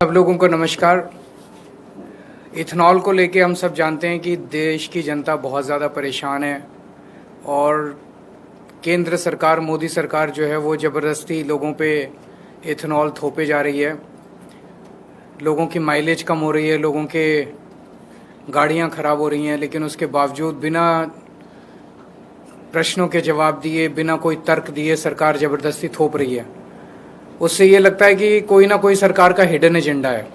सब लोगों को नमस्कार। इथेनॉल को लेके हम सब जानते हैं कि देश की जनता बहुत ज़्यादा परेशान है और केंद्र सरकार, मोदी सरकार जो है वो ज़बरदस्ती लोगों पे इथेनॉल थोपे जा रही है। लोगों की माइलेज कम हो रही है, लोगों के गाड़ियां ख़राब हो रही हैं, लेकिन उसके बावजूद बिना प्रश्नों के जवाब दिए, बिना कोई तर्क दिए सरकार ज़बरदस्ती थोप रही है। उससे ये लगता है कि कोई ना कोई सरकार का हिडन एजेंडा है।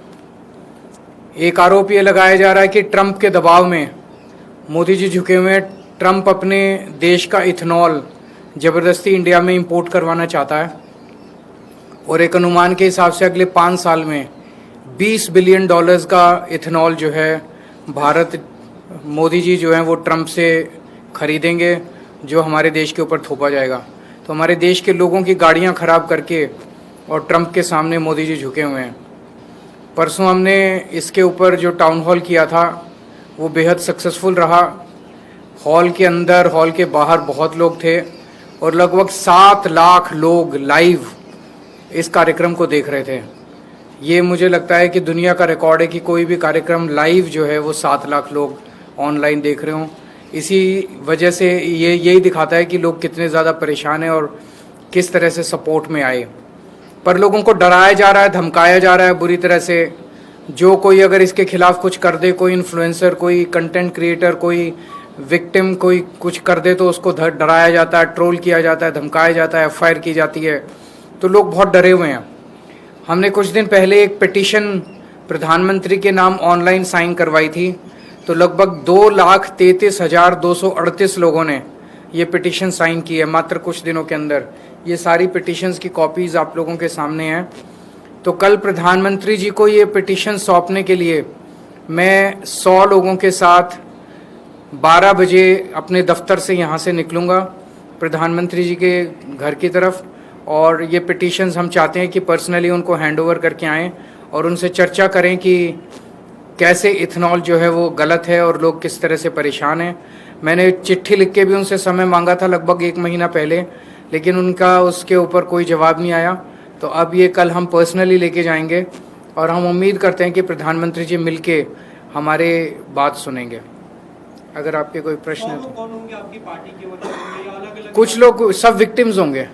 एक आरोप ये लगाया जा रहा है कि ट्रंप के दबाव में मोदी जी झुके हुए हैं। ट्रंप अपने देश का इथेनॉल ज़बरदस्ती इंडिया में इंपोर्ट करवाना चाहता है और एक अनुमान के हिसाब से अगले 5 साल में $20 बिलियन का इथेनॉल जो है भारत, मोदी जी जो हैं वो ट्रंप से खरीदेंगे, जो हमारे देश के ऊपर थोपा जाएगा। तो हमारे देश के लोगों की गाड़ियां खराब करके और ट्रंप के सामने मोदी जी झुके हुए हैं। परसों हमने इसके ऊपर जो टाउन हॉल किया था वो बेहद सक्सेसफुल रहा। हॉल के अंदर, हॉल के बाहर बहुत लोग थे और लगभग 7 लाख लोग लाइव इस कार्यक्रम को देख रहे थे। ये मुझे लगता है कि दुनिया का रिकॉर्ड है कि कोई भी कार्यक्रम लाइव जो है वो 7 लाख लोग ऑनलाइन देख रहे हों। इसी वजह से ये यही दिखाता है कि लोग कितने ज़्यादा परेशान हैं और किस तरह से सपोर्ट में आए। पर लोगों को डराया जा रहा है, धमकाया जा रहा है बुरी तरह से। जो कोई अगर इसके खिलाफ कुछ कर दे, कोई इन्फ्लुएंसर, कोई कंटेंट क्रिएटर, कोई विक्टिम कोई कुछ कर दे तो उसको डराया जाता है, ट्रोल किया जाता है, धमकाया जाता है, FIR की जाती है। तो लोग बहुत डरे हुए हैं। हमने कुछ दिन पहले एक पिटीशन प्रधानमंत्री के नाम ऑनलाइन साइन करवाई थी, तो लगभग 2,33,238 लोगों ने ये पिटीशन साइन की है मात्र कुछ दिनों के अंदर। ये सारी पिटीशंस की कॉपीज़ आप लोगों के सामने हैं। तो कल प्रधानमंत्री जी को ये पिटीशन सौंपने के लिए मैं 100 लोगों के साथ 12 बजे अपने दफ्तर से यहाँ से निकलूँगा प्रधानमंत्री जी के घर की तरफ, और ये पिटीशंस हम चाहते हैं कि पर्सनली उनको हैंड ओवर करके आएँ और उनसे चर्चा करें कि कैसे इथेनॉल जो है वो गलत है और लोग किस तरह से परेशान हैं। मैंने चिट्ठी लिख के भी उनसे समय मांगा था लगभग 1 महीना पहले, लेकिन उनका उसके ऊपर कोई जवाब नहीं आया। तो अब ये कल हम पर्सनली लेके जाएंगे और हम उम्मीद करते हैं कि प्रधानमंत्री जी मिलके हमारे बात सुनेंगे। अगर आपके कोई प्रश्न है तो। कौन होंगे आपकी पार्टी के वजह या अलग-अलग? कुछ लोग, सब विक्टिम्स होंगे,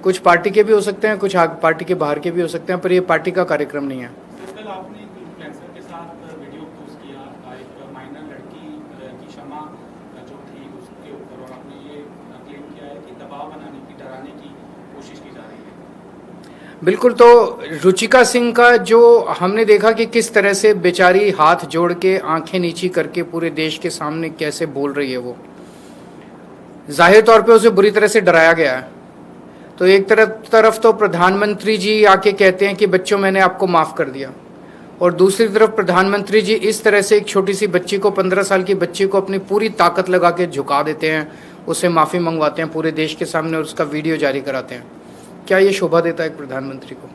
कुछ पार्टी के भी हो सकते हैं, कुछ पार्टी के बाहर के भी हो सकते हैं, पर ये पार्टी का कार्यक्रम नहीं है। कल आपने एक इन्फ्लुएंसर के साथ वीडियो पोस्ट किया, एक माइनर लड़की की क्षमा जो थी उसके ऊपर, और आपने ये क्लेम किया है कि दबाव बनाने की, डराने की कोशिश की जा रही है। बिल्कुल। तो रुचिका सिंह का जो हमने देखा कि किस तरह से बेचारी हाथ जोड़ के, आंखें नीची करके पूरे देश के सामने कैसे बोल रही है, वो जाहिर तौर पे उसे बुरी तरह से डराया गया है। तो एक तरफ तो प्रधानमंत्री जी आके कहते हैं कि बच्चों मैंने आपको माफ़ कर दिया, और दूसरी तरफ प्रधानमंत्री जी इस तरह से एक छोटी सी बच्ची को, 15 साल की बच्ची को अपनी पूरी ताकत लगा के झुका देते हैं, उससे माफ़ी मंगवाते हैं पूरे देश के सामने और उसका वीडियो जारी कराते हैं। क्या ये शोभा देता है एक प्रधानमंत्री को?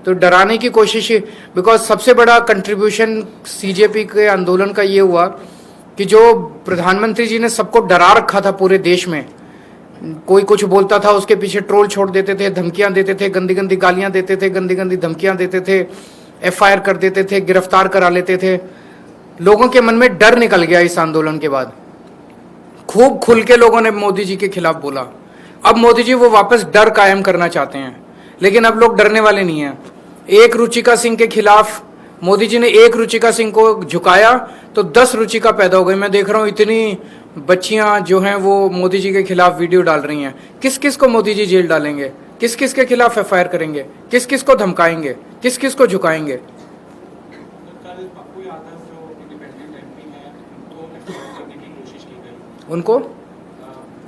तो डराने की कोशिश, बिकॉज सबसे बड़ा कंट्रीब्यूशन CJP के आंदोलन का ये हुआ कि जो प्रधानमंत्री जी ने सबको डरा रखा था पूरे देश में, कोई कुछ बोलता था उसके पीछे ट्रोल छोड़ देते थे, धमकियां देते थे, गंदी गंदी गालियां देते थे, गंदी गंदी धमकियां देते थे, FIR कर देते थे, गिरफ्तार करा लेते थे। लोगों के मन में डर निकल गया इस आंदोलन के बाद। खूब खुल के लोगों ने मोदी जी के खिलाफ बोला। अब मोदी जी वो वापस डर कायम करना चाहते हैं, लेकिन अब लोग डरने वाले नहीं हैं। एक रुचिका सिंह के खिलाफ मोदी जी ने एक रुचिका सिंह को झुकाया तो 10 रुचिका पैदा हो गई। मैं देख रहा हूँ इतनी बच्चियां जो हैं वो मोदी जी के खिलाफ वीडियो डाल रही हैं। किस किस को मोदी जी जेल डालेंगे? किस किस के खिलाफ FIR करेंगे? किस किस को धमकाएंगे? किस किस को झुकाएंगे? उनको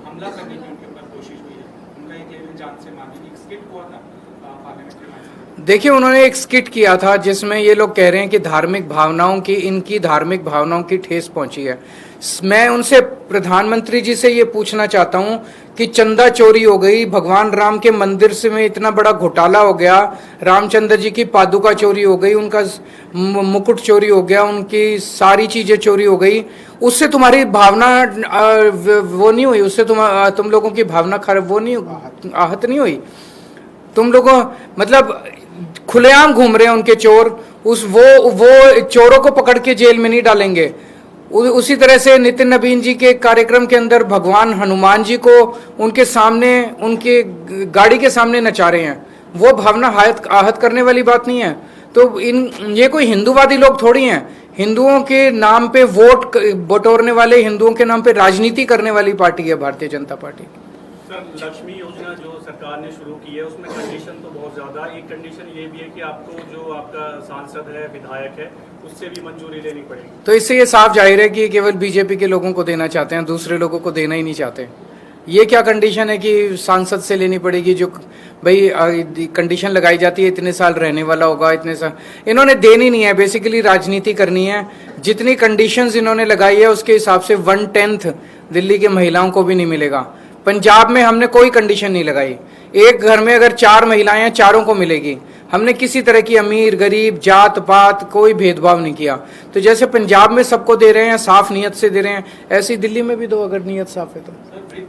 हमला करने की उनके ऊपर कोशिश हुई है, उनका एक लेवल जान से मारने की स्किट हुआ था पार्लियामेंट्री में। देखिए, उन्होंने एक स्किट किया था जिसमें ये लोग कह रहे हैं कि धार्मिक भावनाओं की, इनकी धार्मिक भावनाओं की ठेस पहुंची है। मैं उनसे, प्रधानमंत्री जी से ये पूछना चाहता हूं कि चंदा चोरी हो गई, भगवान राम के मंदिर से में इतना बड़ा घोटाला हो गया, रामचंद्र जी की पादुका चोरी हो गई, उनका मुकुट चोरी हो गया, उनकी सारी चीजें चोरी हो गई, उससे तुम्हारी भावना वो नहीं हुई? उससे तुम लोगों की भावना खराब वो नहीं, आहत नहीं हुई? तुम लोगों, मतलब खुलेआम घूम रहे हैं उनके चोर, वो चोरों को पकड़ के जेल में नहीं डालेंगे। उसी तरह से नितिन नवीन जी के कार्यक्रम के अंदर भगवान हनुमान जी को उनके सामने, उनके गाड़ी के सामने नचा रहे हैं। वो भावना आहत करने वाली बात नहीं है। तो ये कोई हिंदूवादी लोग थोड़ी हैं। हिंदुओं के नाम पे वोट बटोरने वाले, हिंदुओं के नाम पे राजनीति करने वाली पार्टी है भारतीय जनता पार्टी। सर, लक्ष्मी योजना जो सरकार ने शुरू की है उसमें कंडीशन तो बहुत ज्यादा, एक कंडीशन ये भी है कि आपको जो आपका सांसद है, विधायक है, उससे भी मंजूरी लेनी पड़ेगी। तो इससे ये साफ जाहिर है कि ये केवल बीजेपी के लोगों को देना चाहते हैं, दूसरे लोगों को देना ही नहीं चाहते। ये क्या कंडीशन है कि सांसद से लेनी पड़ेगी? जो भाई कंडीशन लगाई जाती है इतने साल रहने वाला होगा, इतने साल, इन्होंने देनी नहीं है। बेसिकली राजनीति करनी है। जितनी कंडीशंस इन्होंने लगाई है उसके हिसाब से 1/10 दिल्ली की महिलाओं को भी नहीं मिलेगा। पंजाब में हमने कोई कंडीशन नहीं लगाई। एक घर में अगर 4 महिलाएं हैं, चारों को मिलेगी। हमने किसी तरह की अमीर गरीब जात पात कोई भेदभाव नहीं किया। तो जैसे पंजाब में सबको दे रहे हैं, साफ नीयत से दे रहे हैं, ऐसी दिल्ली में भी दो अगर नीयत साफ है तो।